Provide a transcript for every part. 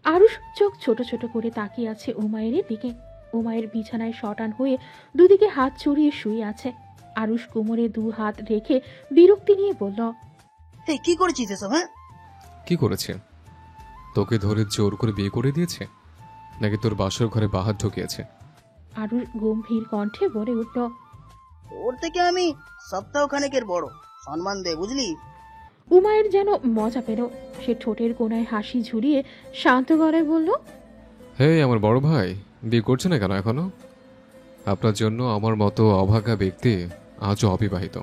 আরুষ চোখ ছোট ছোট করে তাকিয়ে আছে উমায়ের দিকে। উমায়ের বিছানায় শটান হয়ে দুদিকে হাত চড়িয়ে শুয়ে আছে। আরুষ কোমরে 2 হাত রেখে বিরক্তি নিয়ে বলল, এই কি করেছিস এসব? হ্যাঁ, কি করেছে? তোকে ধরে জোর করে বিয়ে করে দিয়েছে, নাকি তোর বাসর ঘরে বাহাত ঢুকিয়েছে? আরুষ গম্ভীর কণ্ঠে বলে উঠল, ওর থেকে আমি সপ্তাহখানেকের বড়, সম্মান দে বুঝলি। উমায়ের যেন মজা পেল। সে ঠোঁটের কোণায় হাসি ঝুলিয়ে শান্ত গলায় বলল, হে আমার বড় ভাই, বিয়ে করছে না কেন এখনো? আপনার জন্য আমার মতো অভাগা ব্যক্তি আজও অবিবাহিত।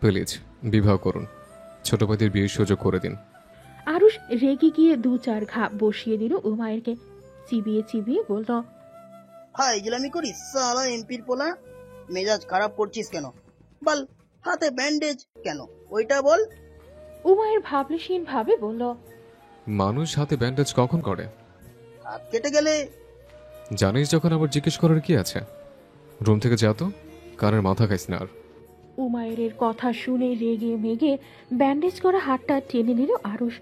প্লিজ বিবাহ করুন, ছোট ভাইদের বিয়ের সুযোগ করে দিন। আরুষ রেগে গিয়ে 2-4 ঘা বসিয়ে দিল উমায়েরকে। চিবিয়ে চিবিয়ে বলল, হাই ইজলামি করিস সালা এমপির পোলা। মেজাজ খারাপ করছিস কেন? বল, হাতে ব্যান্ডেজ কেন ওইটা বল। উমায়ের ভাবলেশীন ভাবে বলল, মানুষ হাতে ব্যান্ডেজ কখন করে? হাত কেটে গেলে। জানিস যখন আবার জিজ্ঞেস করার কি আছে? রুম থেকে যা তো, কানের মাথা খাইস না আর। উমায়ের কথা শুনে রেগে মেগে ব্যান্ডেজ করা হাতটা টেনে নিল আরুষ।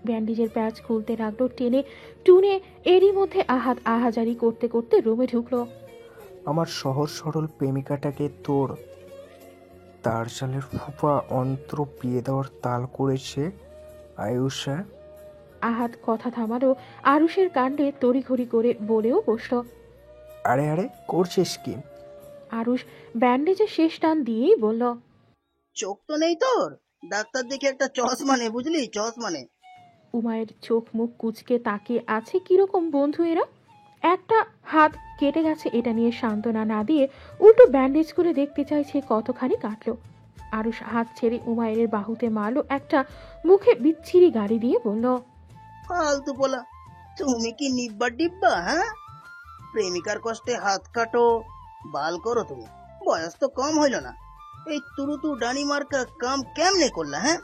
ব্যান্ডেজের প্যাচ খুলতে লাগলো টেনে টুনে। এরই মধ্যে আহাত আহাজারি করতে করতে রুমে ঢুকলো। আমার সহজ সরল প্রেমিকাটাকে তোর তার চালের ফুপা অন্ত্র বিয়ে দেওয়ার তাল করেছে আয়ুষা। আহাত কথা থামালো আরুষের কাণ্ডে তড়িঘড়ি করে বলেও বসল। আরে আরে করছিস কি? আরুষ ব্যান্ডেজে শেষ টান দিয়েই বলল, চোখ তো নেই তোর, ডাক্তার দেখে একটা চশমা নে বুঝলি, চশমা নে। উমায়ের চোখ মুখ কুচকে তাকিয়ে আছে কিরকম বন্ধু এরা। একটা হাত কেটে গেছে এটা নিয়ে সান্ত্বনা না দিয়ে উল্টো ব্যান্ডেজ করে দেখতে চাইছে কতখানি কাটলো। আরুষ হাত ছেড়ে উমায়ের বাহুতে মারলো একটা, মুখে বিচ্ছিরি গাড়ি দিয়ে বলল, ফালতু পোলা, তুমি কি নিব্বা ডিব্বা? হ্যাঁ, প্রেমিকার কষ্টে হাত কাটো, বাল করো তুমি। বয়স তো কম হইল না, এই তুরুতু ডানি মার্কা কাম কেমনে করলা? হ্যাঁ,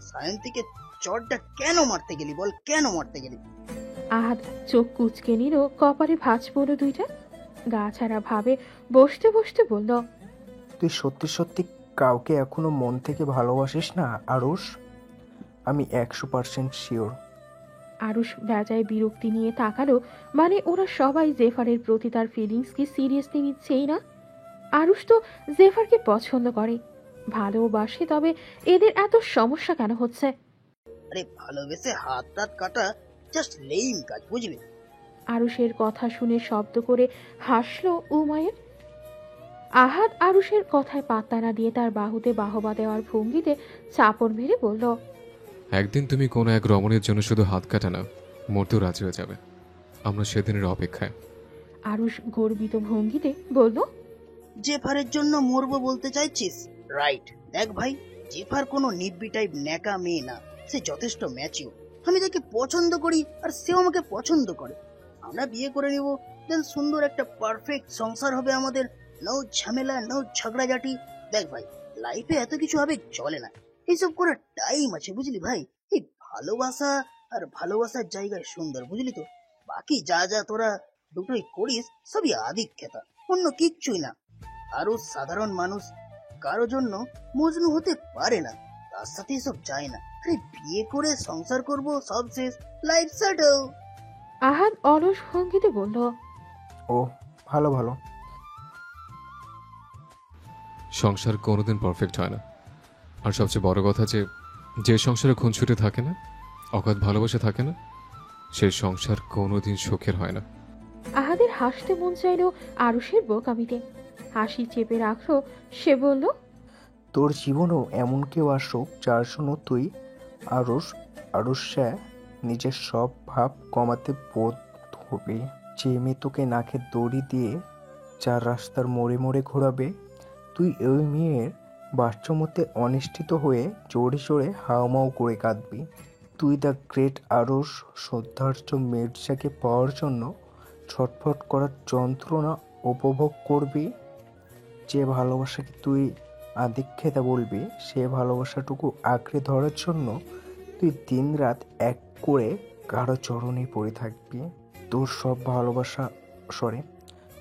সায়ন থেকে চটটা কেন মারতে গেলি বল, কেন মারতে গেলি? আহাত চোখ কুচকে নিল, কপালে ভাঁজ পড়ল 2টা। গা ছাড়া ভাবে বসতে বসতে বলল, তুই সত্যি সত্যি কাউকে এখনো মন থেকে ভালোবাসিস না আরুষ? আমি 100% শিওর। আরুষ বেজায় বিরক্তি নিয়ে তাকালো। মানে ওরা সবাই জেফারের প্রতি তার ফিলিংসকে সিরিয়াসলি নিচ্ছেই না। আরুষ তো জেফারকে পছন্দ করে, ভালোবাসে, তবে এদের এত সমস্যা কেন হচ্ছে? আরে ভালোবেসে হাত টাত কাটা জাস্ট লেইম কাজ বুঝলি। আরুষের কথা শুনে শব্দ করে হাসলো উমায়ের। আহাদ আরুষের কথায় পাত্তা না দিয়ে তার বাহুতে বাহবা দেওয়ার ভঙ্গিতে চাপড় মেরে বলল, একদিন তুমি কোনো এক রমণীর জন্য শুধু হাত কাটা না, মরতেও রাজি হয়ে যাবে। আমরা সেদিনের অপেক্ষায়। আরুষ গর্বিত ভঙ্গিতে বলল, জেফারের জন্য মরবো বলতে চাইছিস? রাইট। দেখ ভাই, জেফার কোনো নিব্বি টাইপ ন্যাকা মেয়ে না, সে যথেষ্ট ম্যাচিও। আমি তাকে পছন্দ করি আর সেও আমাকে পছন্দ করে। আমরা বিয়ে করে নিব, দেন সুন্দর একটা পারফেক্ট সংসার হবে আমাদের। নো ঝামেলা, নো ঝগড়াঝাটি। দেখ ভাই, লাইফে এত কিছু আবেগ চলে না, এইসব করার টাইম আছে বুঝলি ভাই। এই ভালোবাসা আর ভালোবাসার জায়গায় সুন্দর বুঝলি তো। বাকি যা যা তোরা দুটোই করিস সবই আদিক্ষেতা, অন্য কিচ্ছুই না। আরো সাধারণ মানুষ কারো জন্য মজনু হতে পারে না, তার সাথে এসব যায় না। আরে বিয়ে করে সংসার করব, সব শেষ, লাইফ সেটেল। আহাদ অলস ভঙ্গিতে বলল, ও ভালো ভালো। সংসার কোনোদিন পারফেক্ট হয় না। আর সবচেয়ে বড় কথা যে সংসারে খুনছুটে থাকে না, অগাধ ভালোবাসা থাকে না, সেই সংসার কোনোদিন সুখের হয় না। আহাদের হাসতে মন চাইল আরুষের বোকামিতে। হাসি চেপে রাখলো সে বলল, তোর জীবনেও এমন কেউ আসুক যার জন্য তুই আরুষ আরুষা নিজের সব ভাব কমাতে বোধ হবে। যে মেয়ে তোকে নাকে দড়ি দিয়ে 4 রাস্তার মোড়ে মোড়ে ঘোরাবে, তুই ওই মেয়ের বাচ্চমতে অনিষ্ঠিত হয়ে জোরে জোরে হাউমাউ করে কাঁদবি। তুই দ্য গ্রেট আরুষ শ্রদ্ধার্য মির্জাকে পাওয়ার জন্য ছটফট করার যন্ত্রণা উপভোগ করবি। যে ভালোবাসাকে তুই আদিক্ষেতা বলবি, সে ভালোবাসাটুকু আঁকড়ে ধরার জন্য তুই দিনরাত এক করে কারো চরণে পড়ে থাকবি। তোর সব ভালোবাসা সরে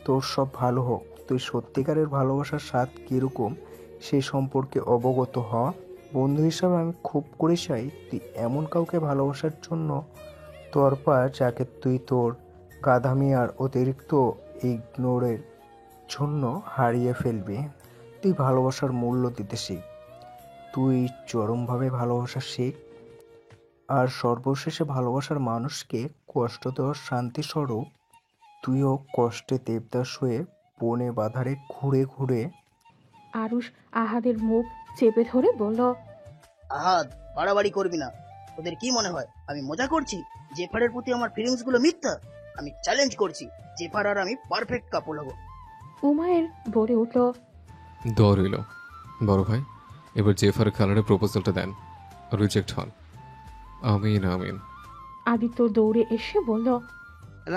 তোর সব ভালো হোক, তুই সত্যিকারের ভালোবাসার স্বাদ কীরকম সেই সম্পর্কে অবগত হ। বন্ধু হিসাবে আমি খুব করে চাই তুই এমন কাউকে ভালোবাসার জন্য তরপা যাকে তুই তোর গাধামি আর অতিরিক্ত ইগনোরের জন্য হারিয়ে ফেলবি। তুই ভালোবাসার মূল্য দিতে শিখ, তুই চরমভাবে ভালোবাসা শিখ, আর সর্বশেষে ভালোবাসার মানুষকে কষ্ট দেওয়ার শান্তিস্বরূপ তুইও কষ্টে দেবদাস হয়ে বনে বাধারে ঘুরে ঘুরে। আরুষ আহাদের মুখ চেপে ধরে বলল, আহাদ, বাড়াবাড়ি করবি না। তোদের কি মনে হয় আমি মজা করছি? জেফারের প্রতি আমার ফিলিংস গুলো মিথ্যা? আমি চ্যালেঞ্জ করছি, জেফার আর আমি পারফেক্ট কাপল হব। উমায়ের বলে উঠল, দর হইল বড় ভাই, এবার জেফার খালারে প্রপোজালটা দেন, রিজেক্ট হন। আমিন আমিন। আদিত্য দৌড়ে এসে বলল,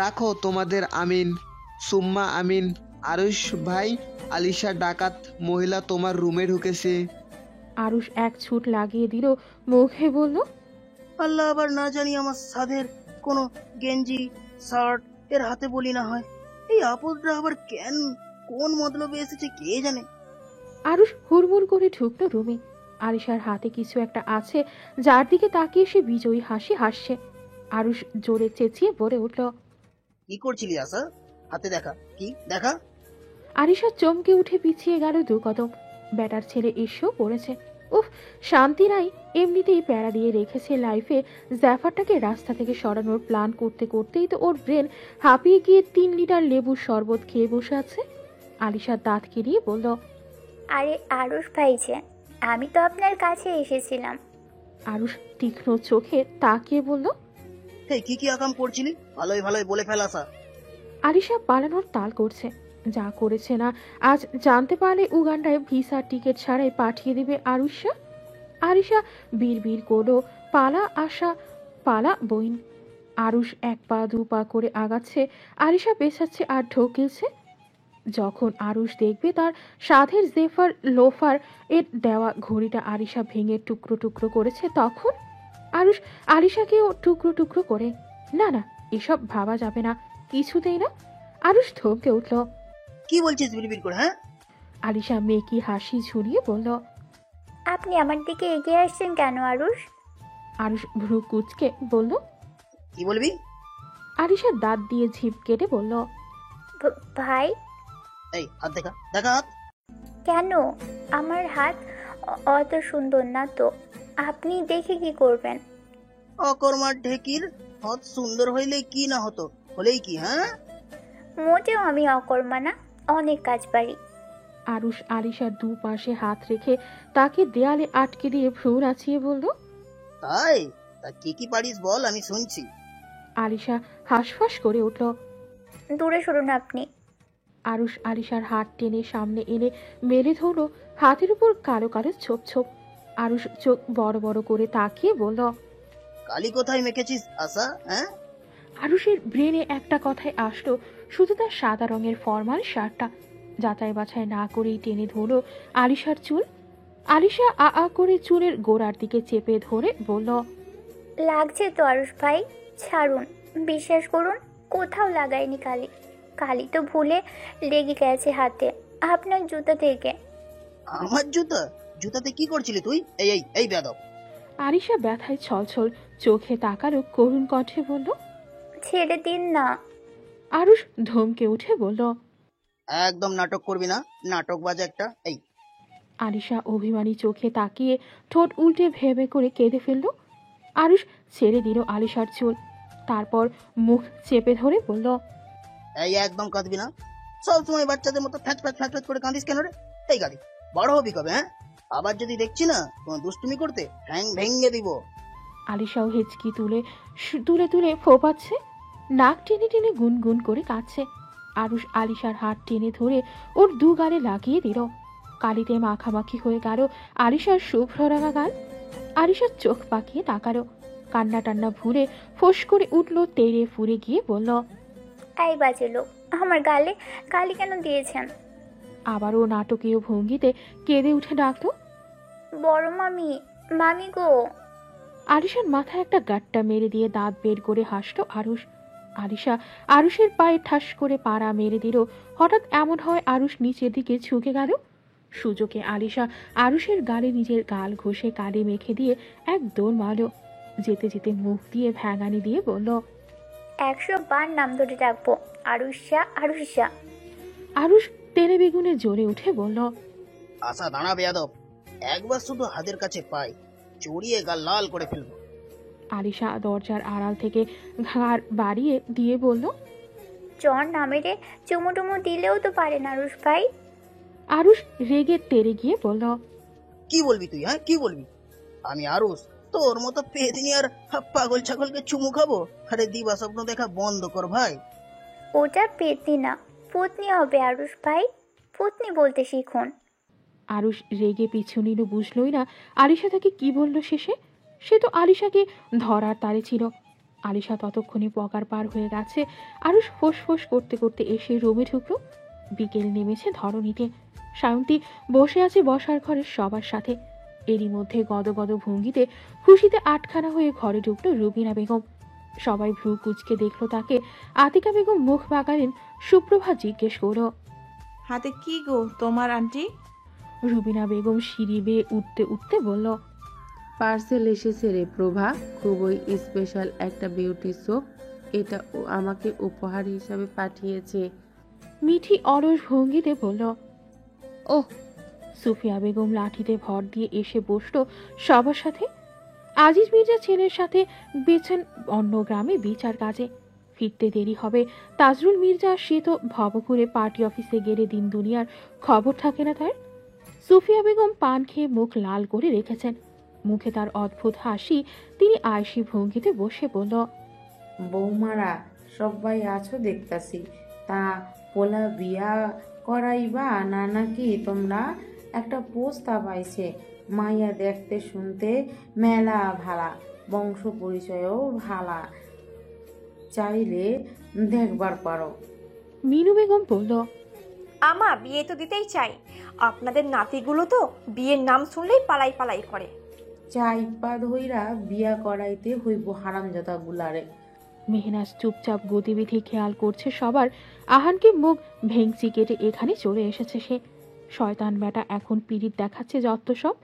রাখো তোমাদের আমিন, সুম্মা আমিন। আরুষ ভাই, আলিশা ডাকাত মহিলা তোমার রুমে ঢুকেছে। আরুষ এক ছুট লাগিয়ে দিল মুখে, বলল, আল্লাহ আবার না জানি আমার সাধের কোনো গেঞ্জি শার্ট এর হাতে বলি না হয়। এই আপদরা আবার কোন মতলবে এসেছে কে জানে। আরুষ হুড়মুড় করে ঢুকলো রুমে। আরিশার হাতে কিছু একটা আছে যার দিকে তাকিয়ে সে বিজয়ী হাসি হাসছে। আরুষ জোরে চেঁচিয়ে বলে উঠল, কি করছিলি আশা? হাতে দেখা, কি দেখা? আরিশা চমকে উঠে পিছিয়ে গেল দু কদম। ব্যাটার ছেলে এসেও পড়েছে। উফ, শান্তি নাই। এমনিতেই প্যারা দিয়ে রেখেছে লাইফে। জ্যাফারটাকে রাস্তা থেকে সরানোর প্ল্যান করতে করতেই তো ওর ব্রেন হাঁপিয়ে গিয়ে 3 লিটার লেবুর শরবত খেয়ে বসে আছে। আলিশা দাঁত কিরিয়ে বলল, আরে আরুষ ভাইজান, আমি তো আপনার কাছে এসেছিলাম। আরুষ তীক্ষ্ণ চোখে তাকিয়ে বলল, এই কি আকাম করছিলি? ভালোই ভালোই বলে ফেল আশা। আরিশা পালানোর তাল করছে। যা করেছে না আজ জানতে পারলে উগান্ডায় ভিসা টিকিট ছাড়াই পাঠিয়ে দেবে আরুষা। আরিশা বিড় করলো, পালা আশা, পালা বইন। আরুষ 1 পা 2 পা করে আগাচ্ছে, আরিশা পেছাচ্ছে আর ঢোকিলছে। যখন আরুষ দেখবে তার সাধের জেফার লোফার এর দেওয়া ঘড়িটা আরিশা ভেঙে টুকরো টুকরো করেছে, তখন আরুষ আরিশাকেও টুকরো টুকরো করে। না না, এসব ভাবা যাবে না, কিছুতেই না। আরুষ থমকে উঠল। কি বলছিস বিড়বিড় করে? হ্যাঁ, আরিশা মেকি হাসি ঝুলিয়ে বলল, আপনি আমার দিকে এগিয়ে আসছেন কেন আরুষ? আরুষ ভ্রু কুচকে বলল, কি বলবি? আরিশা দাঁত দিয়ে ঝিপ কেটে বলল, ভাই। এই হাত দেখা, দেখা হাত। কেন? আমার হাত অত সুন্দর না তো, আপনি দেখে কি করবেন? অকর্মার ঢেকির হাত সুন্দর হইলে কি না হতো, হলেই কি? হ্যাঁ, মোটেও আমি অকর্মা না, অনেক কাজ পারি। আরুষ আরিশার দুপাশে হাত রেখে তাকে দেয়ালে আটকে দিয়ে ভ্রু নাচিয়ে বলল, তাই? তা কি পারিস বল, আমি শুনছি। আরিশা হাঁসফাঁস করে উঠল। দূরে সরুন আপনি। আরুষ আরিশার হাত টেনে সামনে এনে মেলে ধরল। হাতের উপর কালো কালো ছোপ ছোপ। আরুষ চোখ বড় বড় করে তাকিয়ে বলল, কালি কোথায় মেখেছিস আশা? হ্যাঁ, আরুষের ব্রেনে একটা কথাই আসলো, শুধু তার সাদা রঙের ফরমাল শার্টটা। যাচাই বাছাই না করেই টেনে ধরল আরিশার চুল। আরিশা আ করে চুলের গোড়ার দিকে চেপে ধরে বলল, লাগছে তো আরুষ ভাই, ছাড়ুন। বিশ্বাস করুন, কোথাও লাগাইনি কালি। কালি তো ভুলে লেগে গেছে হাতে, আপনার জুতা থেকে। আমার জুতা? জুতাতে কি করছিলি তুই? এই এই এই বেয়াদব! আরিশা ব্যথায় ছলছল চোখে তাকালো, করুণ কণ্ঠে বলল। ছেড়ে দিন না। আরুষ ধমকে উঠে বলল, একদম নাটক করবি না, নাটক বাজ একটা। এই আরিশা অভিমানী চোখে তাকিয়ে ঠোঁট উল্টে ভেবে করে কেঁদে ফেলল। আরুষ ছেড়ে দিল আলিশার চুল, তারপর মুখ চেপে ধরে বলল, এই একদম কাঁদবি না। সবসময় বাচ্চাদের মতো ফ্যাচ ফ্যাচ ফ্যাচ ফ্যাচ করে কাঁদিস কেন রে? এই গাদি, বড় হবি কবে? হ্যাঁ, আবার যদি দেখছি না কোনো দুষ্টুমি করতে, ঠ্যাং ভেঙে দিব। আলিশাও হেঁচকি তুলে তুলে তুলে ফোপাচ্ছে, নাক টেনে টেনে গুনগুন করে কাঁদছে। আরুষ আলিশার হাত টেনে ধরে ওর 2 গালে লাগিয়ে দিল। কালিতে মাখামাখি হয়ে গেল আলিশার শুভ্র রাঙা গাল। আলিশার চোখ পাকিয়ে তাকালো, কান্না টান্না ভুলে ফোঁস করে উঠল, তেড়ে ফুরে গিয়ে বলল, এই বাজে লোক, আমার গালে কালি কেন দিয়েছেন? আবারও নাটকীয় ভঙ্গিতে কেঁদে উঠে ডাকলো, বড় মামি, মামি গো। আরিশার মাথায় একটা গাট্টা মেরে দিয়ে দাঁত বের করে হাসলো আরুষ। আরিশা আরুষের পায়ে ঠাস করে পাড়া মেরে দিল। হঠাৎ এমন হয় আরুষ নিচের দিকে ঝুঁকে গেল। সুযোগে আলিশা আরুষের গালে নিজের গাল ঘষে কালি মেখে দিয়ে এক দৌড় মারল। যেতে যেতে মুখ দিয়ে ভ্যাঙানি দিয়ে বলল, 100 বার নাম ধরে ডাকবো, আরুষা আরুষা। আরুষ তেলে বেগুনে জ্বলে উঠে বলল, আশা দাঁড়া বেয়াদব, একবার শুধু হাতের কাছে পাই, চড়িয়ে গা লাল করে ফেলবো। আলিশা দরজার আড়াল থেকে ঘাড় বাড়িয়ে দিয়ে বলল, জন নামেরে চুমুটুমু দিলেও তো পারেন আরুষ ভাই। আরুষ রেগে তেরে গিয়ে বলল, কি বলবি তুই? হ্যাঁ কি বলবি? আমি আরুষ তোর মতো পেদিনি আর পাগল ছাগলকে চুমু খাবো? আরে দিবা স্বপ্ন দেখা বন্ধ কর ভাই। ওটা পেতনি না, পত্নী হবে আরুষ ভাই, পত্নী বলতে শিখুন। আরুষ রেগে পিছু নিল, বুঝলই না আলিশা তাকে কি বলল শেষে। সে তো আলিশাকে ধরার তারে ছিল। আলিশা ততক্ষণে পকার পার হয়ে গেছে। আরুষ ফোঁস করতে করতে এসে রুমে ঢুকলো। বিকেল নেমেছে ধরণীতে। সায়ন্তী বসে আছে বসার ঘরের সবার সাথে। এরই মধ্যে গদগদ ভঙ্গিতে খুশিতে আটখানা হয়ে ঘরে ঢুকলো রুবিনা বেগম। সবাই ভ্রু কুচকে দেখলো তাকে। আতিকা বেগম মুখ বাঁকালেন। সুপ্রভা জিজ্ঞেস করলো, হাতে কি গো তোমার আন্টি? রুবিনা বেগম সিঁড়ি বেয়ে উঠতে উঠতে বলল, পার্সেল এসেছে রে প্রভা, খুবই স্পেশাল একটা বিউটি সোপ। এটা ও আমাকে উপহার হিসাবে পাঠিয়েছে। মিঠি অলস ভঙ্গিতে বলল, ওহ। সুফিয়া বেগম লাঠিতে ভর দিয়ে এসে বসলো সবার সাথে। আজিজ মির্জা ছেলের সাথে বেছেন অন্য গ্রামে বিচার কাজে। ফিরতে দেরি হবে। তাজরুল মির্জা সে তো ভবঘুরে পার্টি অফিসে গেলে দিন দুনিয়ার খবর থাকে না তার। সুফিয়া বেগম পান খেয়ে মুখ লাল করে রেখেছেন। মুখে তার অদ্ভুত হাসি। তিনি আয়সী ভঙ্গিতে বসে বলল, বৌমারা সবাই আছো দেখতাছি, তা পোলা বিয়া করাইবা না নাকি তোমরা? একটা প্রস্তাব আইছে, মাইয়া দেখতে শুনতে মেলা ভালা, বংশ পরিচয়ও ভালা, চাইলে দেখবার পারো। মিনু বেগম বলল, আমা বিয়ে তো দিতেই চাই, আপনাদের নাতিগুলো তো বিয়ের নাম শুনলেই পালাই পালাই করে। চাইপা ধইরা বিয়া করাইতে হইব হারামজাদা গুলারে। মেহনাজ চুপচাপ গতিবিধি খেয়াল করছে সবার। আহানকে মুখ ভেংচি কেটে এখানে চলে এসেছে সে। শয়তান বেটা এখন পিরিত দেখাচ্ছে যত সব।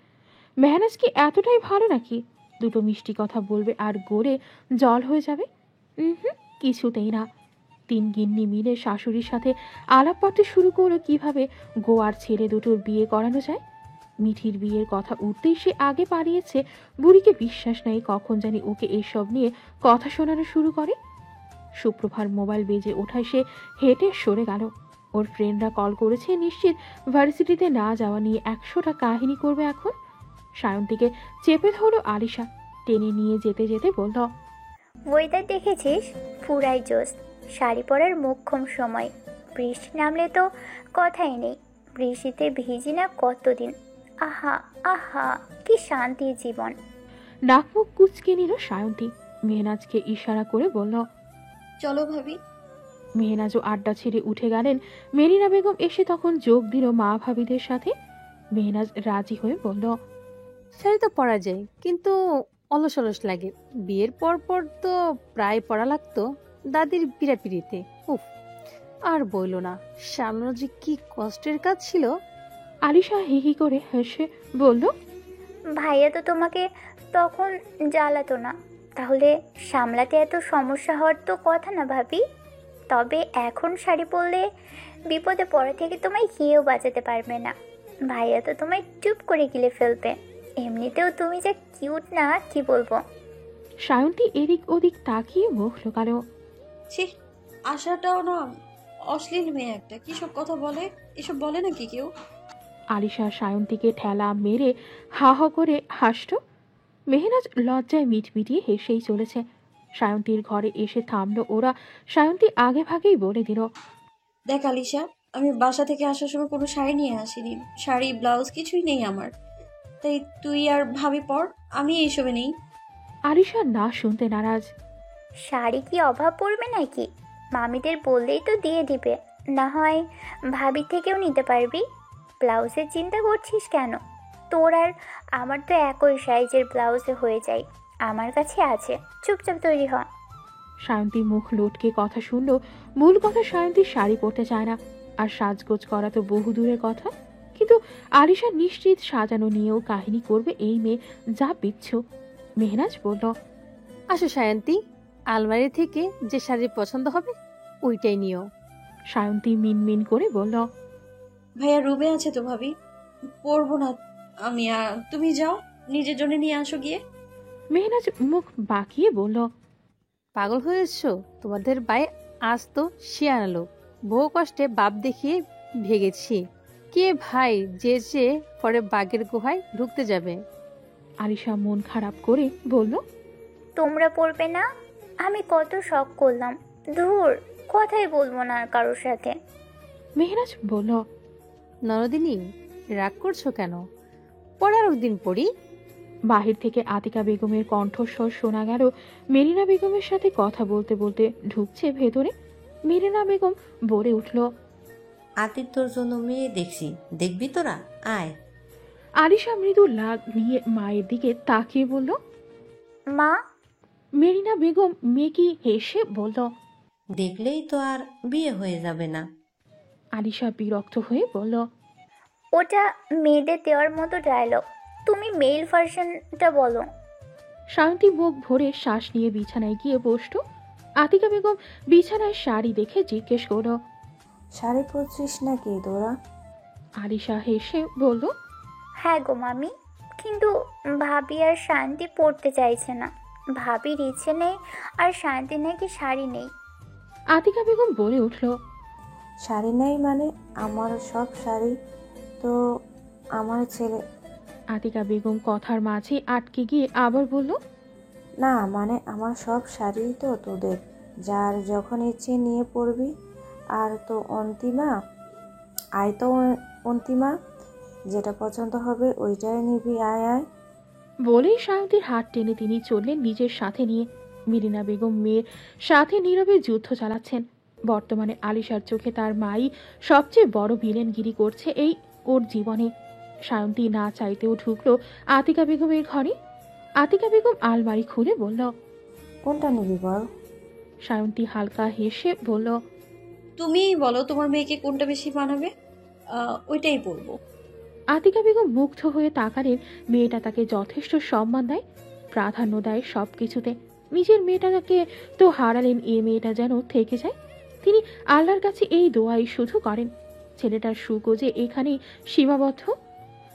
মেহনাজ কি এতটাই ভালো নাকি? দুটো মিষ্টি কথা বলবে আর গড়ে জল হয়ে যাবে? কিছুতেই না। তিন গিন্নি মিলে শাশুড়ির সাথে আলাপ করতে শুরু করলো কিভাবে গোয়ার ছেলে দুটোর বিয়ে করানো যায়। মিঠির বিয়ের কথা উঠতেই সে আগে পালিয়েছে। বুড়িকে বিশ্বাস নাই কখন জানি ওকে এইসব নিয়ে কথা শোনানো শুরু করে। সুপ্রভার মোবাইল বেজে ওঠায় সে হেঁটে সরে গেল। ওর ফ্রেন্ডরা কল করেছে, নিশ্চিত ভার্সিটিতে না যাওয়া নিয়ে 100টা কাহিনী করবে এখন। সায়ন্তীকে চেপে ধরল আলিশা। টেনে নিয়ে যেতে যেতে বলল, ওয়েদার দেখেছিস? পুরাই জোস। শাড়ি পরার মোক্ষম সময়। বৃষ্টি নামলে তো কথাই নেই। বৃষ্টিতে ভিজি না কতদিন। আহা আহা, কি শান্তির জীবন। নাক মুখ কুচকে নিল সায়ন্তী। মেহনাজকে ইশারা করে বলল, চলো ভাবি। মেহনাজও আড্ডা ছেড়ে উঠে গেলেন। মেরিনা বেগম এসে তখন যোগ দিল মা ভাবিদের সাথে। মেহনাজ রাজি হয়ে বলল, শাড়ি তো পরা যায়, কিন্তু অলস অলস লাগে। বিয়ের পর পর তো প্রায় পরা লাগতো দাদির পিড়াপিড়িতে। উফ, আর বইল না, সামলানো যে কি কষ্টের কাজ ছিল। আলিশা হিহি করে হেসে বলল, ভাইয়া তো তোমাকে তখন জ্বালাতো না, তাহলে সামলাতে এত সমস্যা হওয়ার তো কথা না ভাবি। তবে এখন শাড়ি পরলে বিপদে পড়া থেকে তোমায় কেউ বাঁচাতে পারবে না। ভাইয়া তো তোমায় চুপ করে গিলে ফেলবে। এমনিতেও তুমি যে কিউট না, কি বলবো। সায়ন্তী এদিক ওদিক তাকিয়ে মুখ লুকালো। ছি, আশাটাও না অশ্লীল মেয়ে একটা, কি সব কথা বলে, এসব বলে নাকি কেউ? আলিশা সায়ন্তীকে ঠেলা মেরে হা হ করে হাসল। মেহনাজ লজ্জায় মিটমিটিয়ে হেসেই চলেছে। সায়ন্তীর ঘরে এসে থামলো ওরা। সায়ন্তী আগে ভাগেই বলে দিল, দেখ আলিশা, আমি বাসা থেকে আসার সময় কোনো শাড়ি নিয়ে আসিনি। শাড়ি ব্লাউজ কিছুই নেই আমার, তাই তুই আর ভাবি পর, আমি এইসবে নেই। আলিশা না শুনতে নারাজ। শাড়ি কি অভাব পড়বে নাকি? মামিদের বললেই তো দিয়ে দিবে, না হয় ভাবি থেকেও নিতে পারবি। ব্লাউজের চিন্তা করছিস কেন? তোর আর আমার তো একই সাইজের ব্লাউজে হয়ে যায়, আমার কাছে আছে। চুপচাপ তৈরি হ। সায়ন্তী মুখ লটকে কথা শুনল। মূল কথা, সায়ন্তী শাড়ি পরতে চায় না, আর সাজগোজ করা তো বহু দূরের কথা। কিন্তু আলিশা নিশ্চিত সাজানো নিয়েও কাহিনী করবে এই মেয়ে, যা বিচ্ছু। মেহনাজ বলল, আসো সায়ন্তী, আলমারি থেকে যে শাড়ি পছন্দ হবে ওইটাই নিও। সায়ন্তী মিনমিন করে বলল, ভাইয়া রুমে আছে তো ভাবি, পরবো না আমি। তুমি যাও, নিজের জন্য নিয়ে আসো গিয়ে। মেহনাজ মুখ বাঁকিয়ে বলল, পাগল হয়েছো? তোমাদের ভাই আজ তো শিয়ানা লোক, বহু কষ্টে বাপ দেখিয়ে ভেগেছি। কে ভাই যে যে পরে বাঘের গুহায় ঢুকতে যাবে? আলিশা মন খারাপ করে বলল, তোমরা পড়বে না? আমি কত শখ করলাম। ধুর, কথাই বলবো না আর কারোর সাথে। মেহনাজ বলল, নরদিনী, রাগ করছো কেন? পরে দিন পড়ি। বাহির থেকে আতিকা বেগমের কণ্ঠস্বর শোনা গেল। মেরিনা বেগমের সাথে কথা বলতে বলতে ঢুকছে ভেতরে। মেরিনা বেগম বলে উঠল, আতিথ্যর জন্য মেয়ে দেখছি, দেখবি তোরা, আয়। আলিশা মৃদু লাগ নিয়ে মায়ের দিকে তাকিয়ে বলল, মা। মেরিনা বেগম মেকি হেসে বলল, দেখলেই তো আর বিয়ে হয়ে যাবে না। আলিশা বিরক্ত হয়ে বলল, ওটা মেয়েদের দেওয়ার মতো ডায়লগ, তুমি মেল ভার্সনটা বলো। শান্তি বুক ভরে শ্বাস নিয়ে বিছানায় গিয়ে বসল। আতিকা বেগম বিছানায় শাড়ি দেখে জিজ্ঞেস করল, শাড়ি পরছিস নাকি তোরা? আলিশা হেসে বলল, হ্যাঁ গো মামি, কিন্তু ভাবি আর শান্তি পড়তে চাইছে না। ভাবির ইচ্ছে নেই, আর শান্তি নাকি শাড়ি নেই। আতিকা বেগম বলে উঠল, শাড়ি নেই মানে? আমার সব শাড়ি তো আমার ছেলে। আতিকা বেগম কথার মাঝে আটকে গিয়ে আবার বলল, না মানে আমার সব শাড়ি তো তোদের, যার যখন ইচ্ছে নিয়ে পড়বি। আর তো অন্তিমা, আয় তো অন্তিমা, যেটা পছন্দ হবে ওইটাই নিবি, আয় আয়। বলেই শান্তির হাত টেনে তিনি চললেন নিজের সাথে নিয়ে। মিরিনা বেগম মেয়ের সাথে নীরবে যুদ্ধ চালাচ্ছেন। বর্তমানে আলিশার চোখে তার মাই সবচেয়ে বড় ভিলেনগিরি করছে এই ওর জীবনে। সায়ন্তী না চাইতেও ঢুকলো আতিকা বেগমের ঘরে। আতিকা বেগম আলমারি খুলে বলল, কোনটা নিবি বল। সায়ন্তী হালকা হেসে বলল, তুমিই বলো তোমার মেয়েকে কোনটা বেশি মানাবে, ওইটাই পরবো। আতিকা বেগম মুগ্ধ হয়ে তাকালেন। মেয়েটা তাকে যথেষ্ট সম্মান দেয়, প্রাধান্য দেয় সবকিছুতে। নিজের মেয়েটাকে তো হারালেন, এ মেয়েটা যেন থেকে যায়। তিনি আল্লাহর কাছে এই দোয়াই শুধু করেন, ছেলেটার সুখও যে এখানেই সীমাবদ্ধ।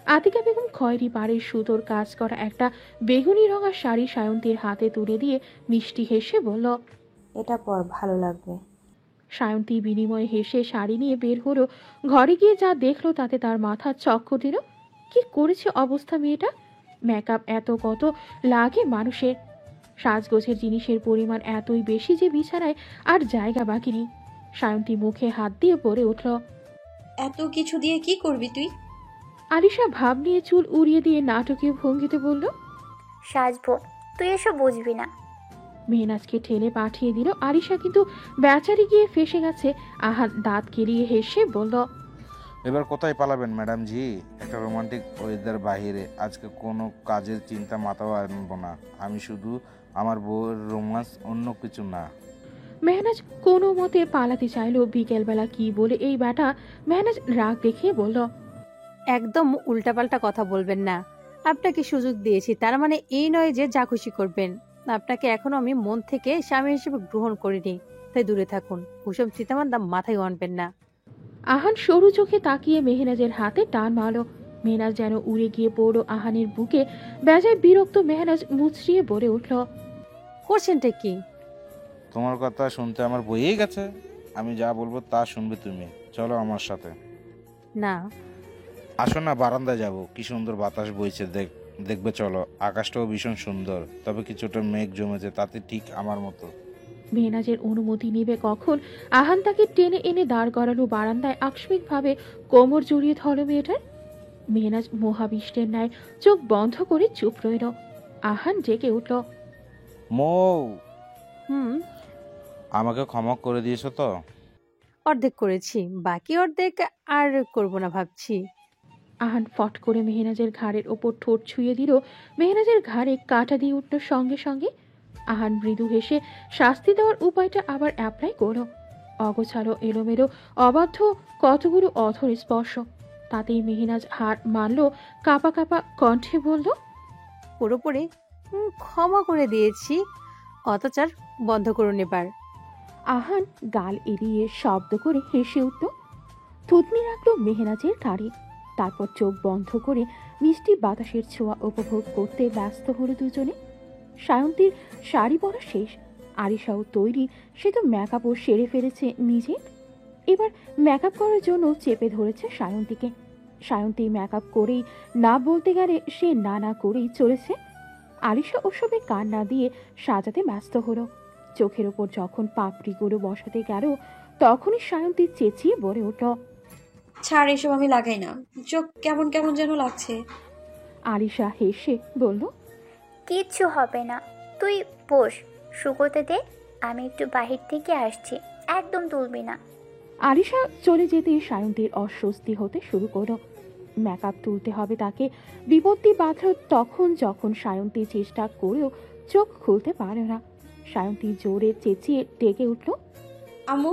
আতিকা বেগম খয়েরি পাড়ের সুতোর কাজ করা একটা বেগুনি রঙা শাড়ি সায়ন্তীর হাতে তুলে দিয়ে মিষ্টি হেসে বলল, এটা পর, ভালো লাগবে। সায়ন্তী বিনিময়ে হেসে শাড়ি নিয়ে বের হলো। ঘরে গিয়ে যা দেখলো তাতে তার মাথা চক্কর দিল। কি করেছে অবস্থা মেয়েটা! মেকআপ এত কত লাগে মানুষের, সাজগোছের জিনিসের পরিমাণ এতই বেশি যে বিছানায় আর জায়গা বাকি নেই। সায়ন্তী মুখে হাত দিয়ে পড়ে উঠল, এত কিছু দিয়ে কি করবি তুই? আলিশা ভাব নিয়ে চুল উড়িয়ে দিয়ে নাটকীয় ভঙ্গিতে বলল, সাজবো, তুই এসব বুঝবি না। মেহনাজকে ঠেলে পাঠিয়ে দিল। আলিশা কিন্তু বেচারি গিয়ে ফেসে গেছে। আহান দাঁত কেলিয়ে হেসে বলল, এবার কোথায় পালাবেন ম্যাডাম জি? একটা রোমান্টিক ওয়েদার বাহিরে, আজকে কোনো কাজের চিন্তা মাথাও আনবো না। আমি শুধু আমার বউয়ের রোমান্স, অন্য কিছু না। মেহনাজ কোনো মতে পালাতে চাইলো। বিকেলবেলা কি বলে এই ব্যাটা! মেহনাজ রাগ দেখিয়ে বলল, একদম উল্টাপাল্টা কথা বলবেন না। আপনাকে সুযোগ দিয়েছি, তার মানে এই নয় যে যা খুশি করবেন। আপনাকে এখনো আমি মন থেকে স্বামী হিসেবে গ্রহণ করিনি, তাই দূরে থাকুন। ওসব চিন্তাভাবনা মাথায় আনবেন না। আহান সরু চোখে তাকিয়ে মেহনাজের হাতে টান মারল। মেহনাজ যেন উড়ে গিয়ে পড়ল আহানের বুকে। বেজায় বিরক্ত মেহনাজ মুচড়িয়ে বলে উঠল, করছেনটা কি? তোমার কথা শুনতে আমার বইয়েই গেছে। আমি যা বলবো তা শুনবে তুমি। চলো আমার সাথে। না। আসো না, বারান্দায় যাব, কি সুন্দর বাতাস বইছে, দেখবে চলো। আকাশটাও ভীষণ সুন্দর, তবে কিছুটা মেঘ জমেছে, তাতে ঠিক আমার মতো। মেহনাজের অনুমতি নেবে কখন? আহান তাকে টেনে এনে দাঁড় করালো বারান্দায়। আকস্মিকভাবে কোমর জড়িয়ে ধরল মেয়েটার। মেহনাজ মহাবিষ্টের ন্যায় চোখ বন্ধ করে চুপ রইল। আহান জেগে উঠল, মৌ, হুম, আমাকে ক্ষমা করে দিয়েছো তো? অর্ধেক করেছি, বাকি অর্ধেক আর করব না ভাবছি। আহান ফট করে মেহনাজের ঘাড়ের ওপর ঠোঁট ছুঁয়ে দিল। মেহনাজের ঘাড়ে কাঁটা দিয়ে উঠল সঙ্গে সঙ্গে। আহান মৃদু হেসে শাস্তি দেওয়ার উপায়টা আবার অ্যাপ্লাই করল। অগোছালো, এলোমেলো, অবাধ্য কতগুলো অধর স্পর্শ। তাতেই মেহনাজ হার মানল। কাঁপা কাঁপা কণ্ঠে বলল, পুরোপুরি ক্ষমা করে দিয়েছি। অত্যাচার বন্ধ করুন এবার। আহান গাল এড়িয়ে শব্দ করে হেসে উঠল। থুতনি রাখলো মেহনাজের ঘাড়ে। তারপর চোখ বন্ধ করে মিষ্টি বাতাসের ছোঁয়া উপভোগ করতে ব্যস্ত হলো দুজনে। সায়ন্তীর শাড়ি পরা শেষ, আরিশাও তৈরি। সে তো মেকআপও সেরে ফেলেছে নিজে। এবার মেকআপ করার জন্য চেপে ধরেছে সায়ন্তীকে। সায়ন্তী মেকআপ করেই না বলতে গেলে সে না না করেই চলেছে। আরিশা ওসবে কান না দিয়ে সাজাতে ব্যস্ত হলো। চোখের ওপর যখন পাপড়িগুলো বসাতে গেল তখনই সায়ন্তী চেঁচিয়ে বলে উঠল, ছাড়, এসব আমি লাগাই না, চোখ কেমন কেমন যেন লাগছে। আরিশা হেসে বলল, কিচ্ছু হবে না, তুই বস, শুকোতে দে, আমি একটু বাহির থেকে আসছি, একদম তুলবি না। আরিশা চলে যেতে সায়ন্তীর অস্বস্তি হতে শুরু করল। মেকআপ তুলতে হবে তাকে। বিপত্তি বাঁধল তখন যখন সায়ন্তী চেষ্টা করেও চোখ খুলতে পারে না। সায়ন্তী জোরে চেঁচিয়ে ডেকে উঠল, আম্মু।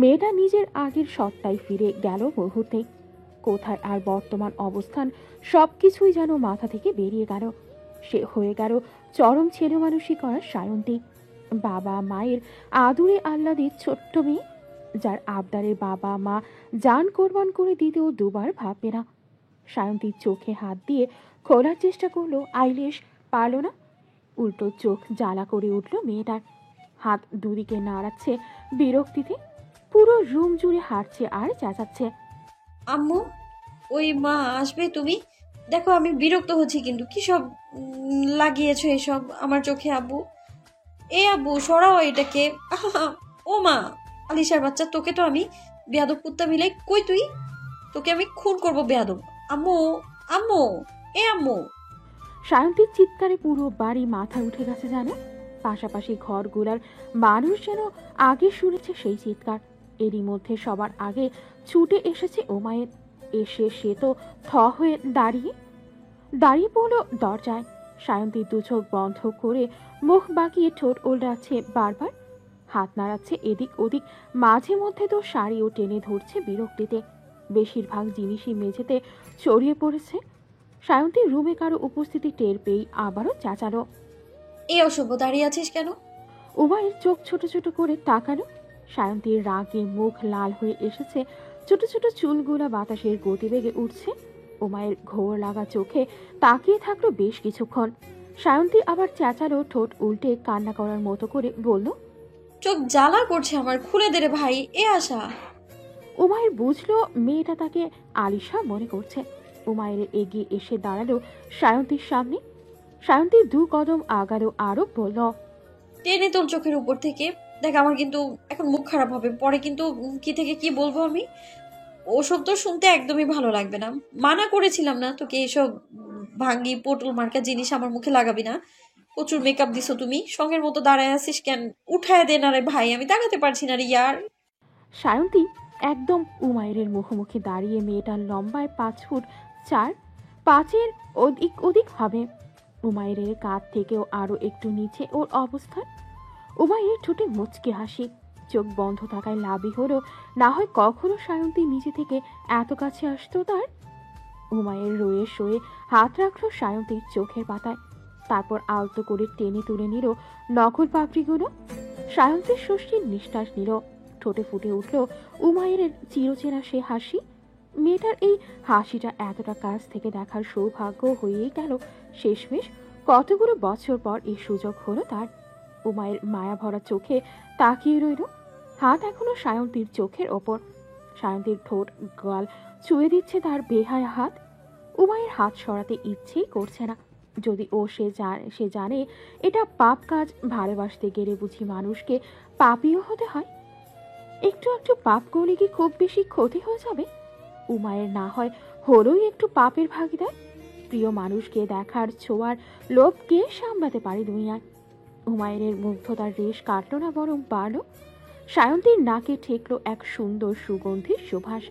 মেয়েটা নিজের আগের সত্তায় ফিরে গেল মুহূর্তে। কোথায় আর বর্তমান অবস্থান সবকিছুই যেন মাথা থেকে বেরিয়ে গেল। সে হয়ে গেল চরম ছেলে মানুষই করার সায়ন্তী, বাবা মায়ের আদুরে আহ্লাদের ছোট্ট মেয়ে, যার আবদারে বাবা মা জান কোরবান করে দিতেও দুবার ভাববে না। সায়ন্তীর চোখে হাত দিয়ে খোলার চেষ্টা করলো, আইলেশ পারল না। উল্টো চোখ জ্বালা করে উঠল মেয়েটার। হাত দুদিকে নাড়াচ্ছে বিরক্তিতে, পুরো রুম জুড়ে হাঁটছে আর চেঁচাচ্ছে, আম্মু, ওই মা আসবে, তুমি দেখো আমি বিরক্ত হচ্ছি, কিন্তু কি সব লাগিয়েছো এসব আমার চোখে আব্বু। এ আব্বু, সরাও এটাকে। ও মা, আলিশার বাচ্চা, তোকে তো আমি বেয়াদব কুত্তা মিলাই, কই তুই, তোকে আমি খুন করবো বেয়াদব। আম্মু, আম্মু, এ আম্মু। সায়ন্তীর চিৎকারে পুরো বাড়ি মাথা উঠে গেছে জানো। পাশাপাশি ঘরগুলার মানুষ যেন আগে শুনেছে সেই চিৎকার। এরই মধ্যে সবার আগে ছুটে এসেছে ওমায়ের। এসে সে তো থ হয়ে দাঁড়িয়ে পড়লো দরজায়। সায়ন্তীর দু চোখ বন্ধ করে মুখ বাঁকিয়ে ঠোঁট ওলড়াচ্ছে বারবার, হাত নাড়াচ্ছে এদিক ওদিক, মাঝে মধ্যে তো শাড়িও টেনে ধরছে বিরক্তিতে। বেশিরভাগ জিনিসই মেঝেতে ছড়িয়ে পড়েছে। সায়ন্তীর রুমে কারো উপস্থিতি টের পেয়েই আবারও চেঁচালো, এ অসভ্য, দাঁড়িয়ে আছিস কেন? উমায়ের চোখ ছোট ছোট করে তাকালো। সায়ন্তীর রাগে মুখ লাল হয়ে এসেছে, ছোট ছোট চুলগুলা বাতাসের গতিবেগে উঠছে। উমায়ের ঘোর লাগা চোখে তাকিয়ে থাকলো বেশ কিছুক্ষণ। সায়ন্তী আবার চেঁচালো, ঠোঁট উল্টে কান্না করার মতো করে বলল, চোখ জ্বালা করছে আমার, খুলে দে রে ভাই, এ আশা। উমায়ের বুঝলো মেয়েটা তাকে আলিশা মনে করছে। উমায়ের এগিয়ে এসে দাঁড়ালো সায়ন্তীর সামনে। সায়ন্তী দু কদম আগালো আরো বলল, টেনে তোর চোখের উপর থেকে, দেখ আমার কিন্তু এখন মুখ খারাপ হবে, পরে কিন্তু কি থেকে কি বলবো আমি, ওসব তো শুনতে একদমই ভালো লাগবে না। মানা করেছিলাম না তোকে এসব ভাঙ্গি পটল মার্কা জিনিস আমার মুখে লাগাবি না। প্রচুর মেকআপ দিছো তুমি, সঙ্গের মতো দাঁড়ায় আসিস কেন, উঠায় দে না রে ভাই, আমি তাকাতে পারছি না রে ইয়ার। সায়ন্তী একদম উমায়ের মুখোমুখি দাঁড়িয়ে, মেয়েটার লম্বায় 5 ফুট 4, 5-এর অধিক হবে। উমায়ের কাঁধ থেকেও আরো একটু নিচে ওর অবস্থান। উমায়ের ঠোঁটে মুচকে হাসি, চোখ বন্ধ থাকায় লাভই হলো, না হয় কখনো সায়ন্তী নিচে থেকে এত কাছে আসতো তার। উমায়ের রয়ে শোয়ে হাত রাখলো সায়ন্তীর চোখের পাতায়, তারপর আলতো করে টেনে তুলে নিল নকল পাপড়িগুলো। সায়ন্তীর স্বস্তির নিঃশ্বাস নিল, ঠোঁটে ফুটে উঠল উমায়ের চিরচেনা সে হাসি। মেয়েটার এই হাসিটা এতটা কাছ থেকে দেখার সৌভাগ্য হয়েই গেল শেষমেশ। কতগুলো বছর পর এই সুযোগ হলো তার। উমায়ের মায়া ভরা চোখে তাকিয়ে রইল, হাত এখনো সায়ন্তীর চোখের ওপর। সায়ন্তীর ঠোঁট গাল ছুঁয়ে দিচ্ছে তার বেহায়া হাত। উমায়ের হাত সরাতে ইচ্ছেই করছে না। যদি ও সে জানে এটা পাপ কাজ, ভালোবাসতে গেলে বুঝি মানুষকে পাপীও হতে হয়। একটু একটু পাপ করলে কি খুব বেশি ক্ষতি হয়ে যাবে? উমায়ের না হয় হলোই একটু পাপের ভাগিদার। প্রিয় মানুষকে দেখার ছোঁয়ার লোভ কে সামলাতে পারে দুনিয়ায়? উমায়ের মুগ্ধতার রেশ কাটল না, বরং বাড়ল। সায়ন্তীর নাকে ঠেকলো এক সুন্দর সুগন্ধির সুবাস।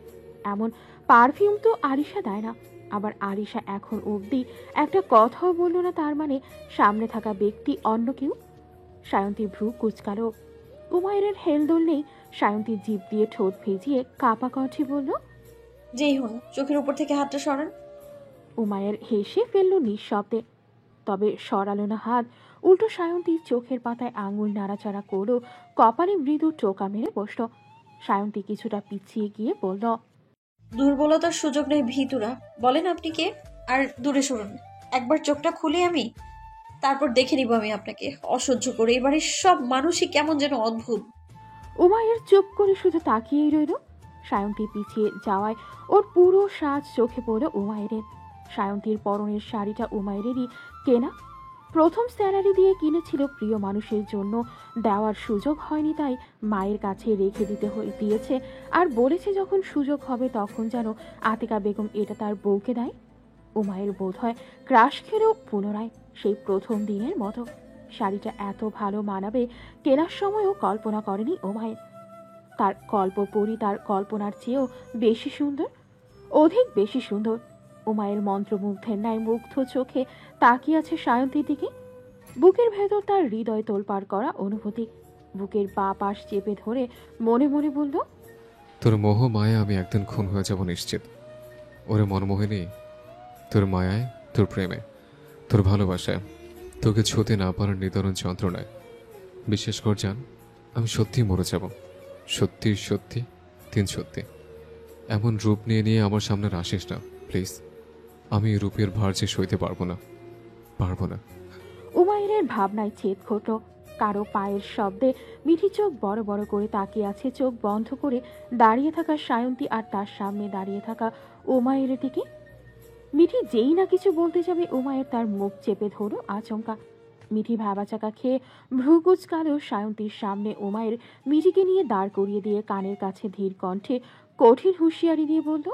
এমন পারফিউম তো আরিশা দেয় না। আবার আরিশা এখন অবধি একটা কথাও বলল না, তার মানে সামনে থাকা ব্যক্তি অন্য কেউ। সায়ন্তী ভ্রু কুচকালো। উমায়ের হেলদোল নেই। সায়ন্তী জিভ দিয়ে ঠোঁট ভিজিয়ে কাপা কণ্ঠে বলল, যেই হন, চোখের উপর থেকে হাতটা সরান। উমায়ের হেসে ফেলল নিঃশব্দে, তবে সরালো না হাত। উল্টো সায়ন্তী চোখের পাতায় আঙুল নাড়াচাড়া করলো, কপালে মৃদু টোকা মেরে বসল। সায়ন্তী কিছুটা পিছিয়ে গিয়ে বলল, দুর্বলতার সুযোগ নেই ভীতুরা, বলেন আপনি কে? আর দূরে সরুন, একবার চোখটা খুলে আমি তারপর দেখে নিব আমি আপনাকে। অসহ্য করে এবারে সব মানুষই কেমন যেন অদ্ভুত। উমায়ের চুপ করে শুধু তাকিয়েই রইল। সায়ন্তী পিছিয়ে যাওয়ায় ওর পুরো সাজ চোখে পড়ল উমায়েরের। সায়ন্তীর পরনের শাড়িটা উমায়েরেরই কেনা, প্রথম স্যালারি দিয়ে কিনেছিল প্রিয় মানুষের জন্য, দেওয়ার সুযোগ হয়নি তাই মায়ের কাছে রেখে দিয়েছে, আর বলেছে যখন সুযোগ হবে তখন যেন আতিকা বেগম এটা তার বউকে দেয়। উমায়ের বোধ হয় ক্রাশ খেলেও পুনরায় সেই প্রথম দিনের মতো। শাড়িটা এত ভালো মানাবে কেনার সময়ও কল্পনা করেনি উমায়ের। তার কল্পপরি তার কল্পনার চেয়েও বেশি সুন্দর, অধিক বেশি সুন্দর। উমায়ের মন্ত্রমুগ্ধের ন্যায় মুগ্ধ চোখে তাকিয়ে আছে সায়ন্তীর দিকে। বুকের ভেতর তার হৃদয় তোলপাড় করা অনুভূতি। বুকের বা পাশ চেপে ধরে মনে মনে বলল, তোর মোহ মায়া আমি একদিন খুন হয়ে যাব নিশ্চিত। ওরে মনমোহিনী, তোর মায়ায়, তোর প্রেমে, তোর ভালোবাসায়, তোকে ছুঁতে না পারার নিদারুণ যন্ত্রণায় বিশেষ কর জান, আমি সত্যিই মরে যাব। সত্যি সত্যি, তিন সত্যি। এমন রূপ নিয়ে নিয়ে আমার সামনে আসিস না প্লিজ। আমি এই রূপের ভার যে সইতে পারবো না, পারবো না। উমায়ের ভাবনায় ছেদ ঘটল। কারো পায়ের শব্দে মিঠি চোখ বড় বড় করে তাকিয়ে আছে চোখ বন্ধ করে দাঁড়িয়ে থাকা সায়ন্তী আর তার সামনে দাঁড়িয়ে থাকা উমায়ের দিকে। মিঠি যেই না কিছু বলতে যাবে উমায়ের তার মুখ চেপে ধরো আচমকা। মিঠি ভাবাচাকা খেয়ে ভ্রু কুচকালেও সায়ন্তীর সামনে উমায়ের মিঠিকে নিয়ে দাঁড় করিয়ে দিয়ে কানের কাছে ধীর কণ্ঠে কঠিন হুঁশিয়ারি দিয়ে বলল,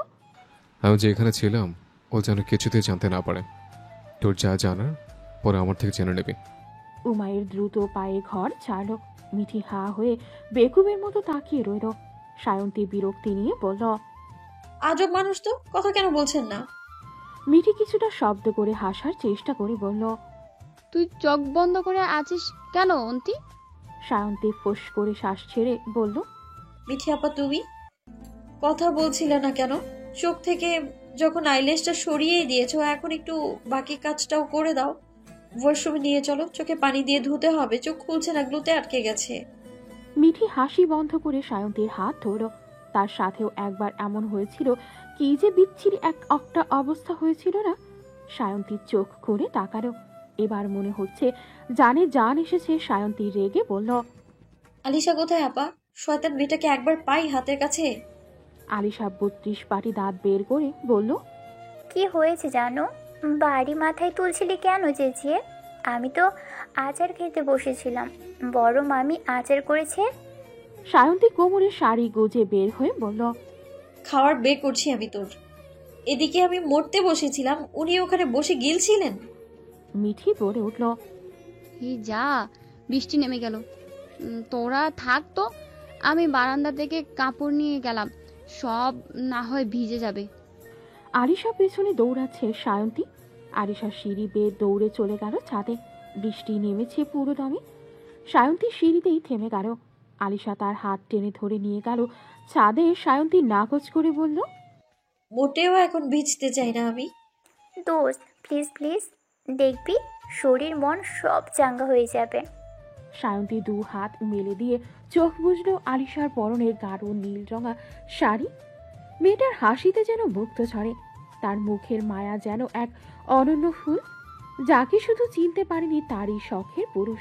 আমি যে এখানে ছিলাম ও যেন কিছুতেই জানতে না পারে। তোর যা জানার পরে আমার থেকে জেনে নেবে। উমায়ের দ্রুত পায়ে ঘর ছাড়ল। মিঠি হা হয়ে বেকুবের মতো তাকিয়ে রইল। সায়ন্তী বিরক্তি নিয়ে বলল, আজব মানুষ তো, কথা কেন বলছেন না? মিঠি কিছুটা শব্দ করে হাসার চেষ্টা করে বলল, তুই চোখ বন্ধ করে আছিস কেন অন্তি? সায়ন্তী ফোঁস করে শ্বাস ছেড়ে বলল, মিঠি আপা তুমি কথা বলছিলে না কেন? চোখ থেকে যখন আইলেসটা সরিয়ে দিয়েছো এখন একটু বাকি কাজটাও করে দাও। ওয়াশরুমে নিয়ে চলো, চোখে পানি দিয়ে ধুতে হবে, চোখ খুলছে না, গ্লুতে আটকে গেছে। মিঠি হাসি বন্ধ করে সায়ন্তীর হাত ধরল। তার সাথেও একবার এমন হয়েছিল, কি যে বিচ্ছিরি একটা অবস্থা হয়েছিল না। সায়ন্তীর চোখ খুলে তাকালো। এবার মনে হচ্ছে জানে জান এসেছে। সায়ন্তী রেগে বলল, আলিশা কোথায় আপা? শয়তান মেয়েটাকে একবার পাই হাতের কাছে। আলিশা 32 পাটি দাঁত বের করে বলল, কি হয়েছে জানো? বাড়ি মাথায় তুলছিলি কেন চেঁচিয়ে? আমি তো আচার খেতে বসেছিলাম, বড় মামি আচার করেছে। সায়ন্তী কোমরে শাড়ি গুজে বের হয়ে বলল, খাওয়ার বের করছি আমি তোর। এদিকে আমি মরতে বসেছিলাম, উনি ওখানে বসে গিলছিলেন। মিঠি বলে উঠল, এই যা, বৃষ্টি নেমে গেল। তোরা থাক তো, আমি বারান্দা থেকে কাপড় নিয়ে গেলাম, সব না হয় ভিজে যাবে। আলিশা পেছনে দৌড়াচ্ছে সায়ন্তী। আলিশা সিঁড়ি বেয়ে দৌড়ে চলে গেল ছাদে। বৃষ্টি নেমেছে পুরো দমে। সায়ন্তী সিঁড়িতেই থেমে গেল। আলিশা তার হাত টেনে ধরে নিয়ে গেল ছাদে। সায়ন্তী নাকচ করে বলল, মোটেও এখন ভিজতে চাই না আমি। দোস্ত প্লিজ প্লিজ, দেখবি শরীর মন সব চাঙ্গা হয়ে যাবে। সায়ন্তী 2 হাত মেলে দিয়ে চোখ বুঝল আলিশার পরনের গাঢ় নীল রঙা শাড়ি। মেয়েটার হাসিতে যেন মুক্ত ঝরে। তার মুখের মায়া যেন এক অনন্য ফুল, যাকে শুধু চিনতে পারেনি তারই শখের পুরুষ,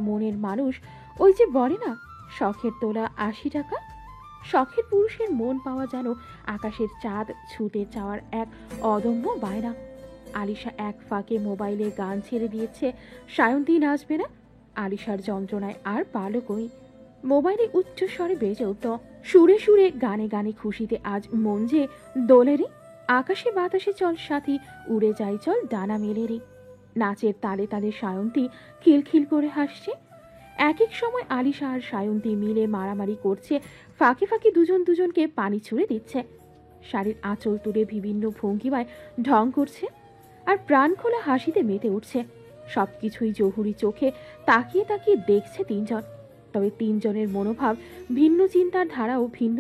মনের মানুষ। ওই যে বলে না, শখের তোলা 80 টাকা। শখের পুরুষের মন পাওয়া যেন আকাশের চাঁদ ছুঁতে চাওয়ার এক অদম্য বায়না। আলিশা এক ফাঁকে মোবাইলে গান ছেড়ে দিয়েছে। সায়ন্তী নাচবে না। আলিশার যন্ত্রণায় আর পালো কই। মোবাইলে উচ্চ স্বরে বেজে উঠল। সুরে সুরে গানে গানে খুশিতে আজ মন যে দোলেরই। আকাশে বাতাসে চল সাথী, উড়ে যাই চল ডানা মেলেরই। নাচের তালে তালে সায়ন্তী খিলখিল করে হাসছে। এক এক সময় আলিশা আর সায়ন্তী মিলে মারামারি করছে, ফাঁকে ফাঁকে দুজন দুজনকে পানি ছুঁড়ে দিচ্ছে। শাড়ির আঁচল তুলে বিভিন্ন ভঙ্গিমায় ঢং করছে, আর প্রাণ খোলা হাসিতে মেতে উঠছে। সবকিছুই জহুরি চোখে তাকিয়ে তাকিয়ে দেখছে তিনজন। তবে তিনজনের মনোভাব ভিন্ন, চিন্তার ধারাও ভিন্ন।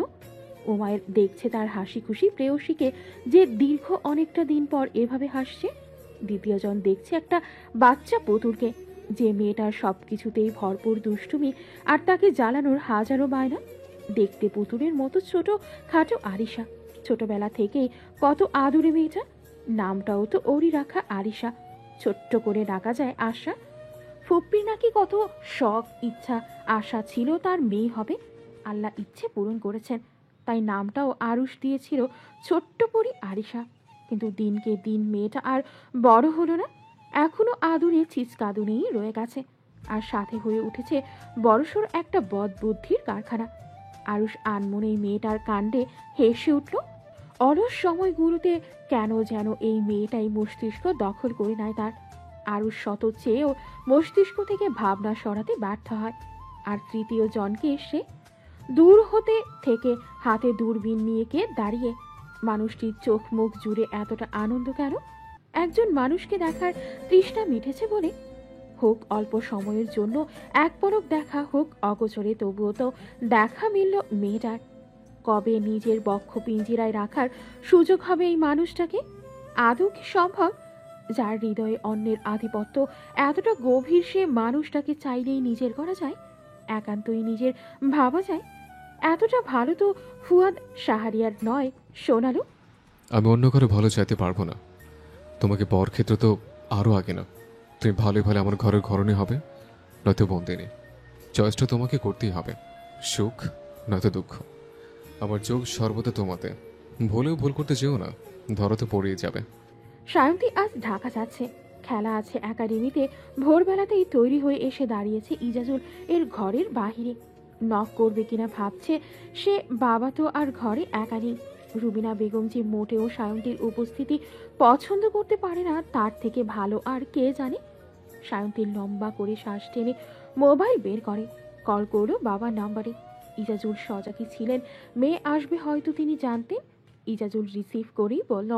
উমায়ের দেখছে তার হাসি খুশি প্রেয়সীকে, যে দীর্ঘ অনেকটা দিন পর এভাবে হাসছে। দ্বিতীয়জন দেখছে একটা বাচ্চা পুতুলকে, যে মেয়েটার সব কিছুতেই ভরপুর দুষ্টুমি আর তাকে জ্বালানোর হাজারো বায়না। দেখতে পুতুলের মতো ছোট খাটো আরিশা, ছোটবেলা থেকেই কত আদুরে মেয়েটা। নামটাও তো ওরই রাখা, আরিশা। ছোট্ট করে ডাকা যায় আশা। ফুপ্পির নাকি কত শখ ইচ্ছা আশা ছিল তার মেয়ে হবে। আল্লাহ ইচ্ছে পূরণ করেছেন, তাই নামটাও আরুষ দিয়েছিল ছোট্ট পরি আরিশা। কিন্তু দিনকে দিন মেয়েটা আর বড় হলো না, এখনো আদুরে চিৎকাদুনেই রয়ে গেছে। আর সাথে হয়ে উঠেছে বড়সড় একটা বদ বুদ্ধির কারখানা। আরুষ আনমনে মেয়েটার কাণ্ডে হেসে উঠল। অলস সময়গুলোতে কেন যেন এই মেয়েটাই মস্তিষ্ক দখল করে নেয় তার। আরুষ শত চেয়েও মস্তিষ্ক থেকে ভাবনা সরাতে ব্যর্থ হয়। আর তৃতীয় জনকে এসে দূর হতে থেকে হাতে দূরবীন নিয়ে কে দাঁড়িয়ে। মানুষটির চোখ মুখ জুড়ে এতটা আনন্দ কেন? একজন মানুষকে দেখার তৃষ্ণা মিটেছে বলে। হোক অল্প সময়ের জন্য, এক পলক দেখা হোক অগোচরে, তবুও তো দেখা মিলল মেয়েটার। কবে নিজের বক্ষ পিঞ্জিরায় রাখার সুযোগ হবে এই মানুষটাকে? আদৌ কি সম্ভব? যার হৃদয়ে অন্যের আধিপত্য এতটা গভীর, সে মানুষটাকে চাইলেই নিজের করা যায়, একান্তই নিজের ভাবা যায়। এতটা ভালো তো ফুয়াদ শাহরিয়ার নয়, শোনালো। আমি অন্য কারো ভালো চাইতে পারবো না। তোমাকে পর ক্ষেত্র তো আরও আগে না। তুমি ভালোই ভালো আমার ঘরের ঘরণী হবে, নয়তো বন্দিনী। চয়েসটা তোমাকে করতেই হবে, সুখ নয়তো দুঃখ। আমার চোখ সর্বদা তোমাতে, ভুলেও ভুল করতে যেও না, ধরো তো পড়িয়ে যাবে। সায়ন্তী আজ ঢাকা যাচ্ছে, খেলা আছে একাডেমিতে। ভোরবেলাতেই তৈরি হয়ে এসে দাঁড়িয়েছে ইজাজুল এর ঘরের বাহিরে। নক করবে কিনা ভাবছে সে, বাবা তো আর ঘরে একা নেই। রুবিনা বেগম যে মোটেও সায়ন্তীর উপস্থিতি পছন্দ করতে পারে না, তার থেকে ভালো আর কে জানে। সায়ন্তীর লম্বা করে শ্বাস টেনে মোবাইল বের করে, কল করলো বাবার নাম্বারে। ইজাজুল সজাগই ছিলেন, মেয়ে আসবে হয়তো তিনি জানতেন। ইজাজুল রিসিভ করেই বলল,